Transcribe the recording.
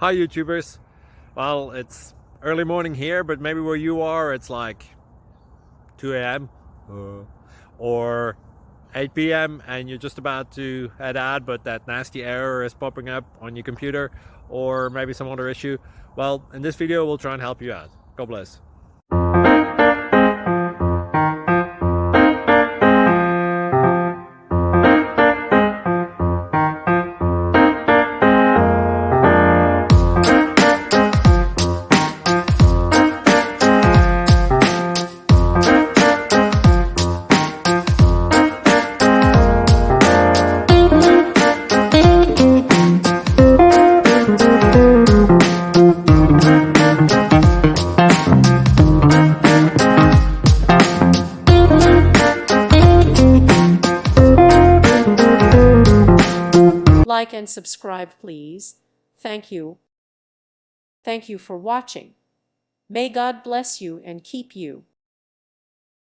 Hi YouTubers. Well, it's early morning here, but maybe where you are it's like 2 a.m. or 8 p.m. and you're just about to head out, but that nasty error is popping up on your computer, or maybe some other issue. Well, in this video we'll try and help you out. God bless. Like and subscribe, please. Thank you. Thank you for watching. May God bless you and keep you.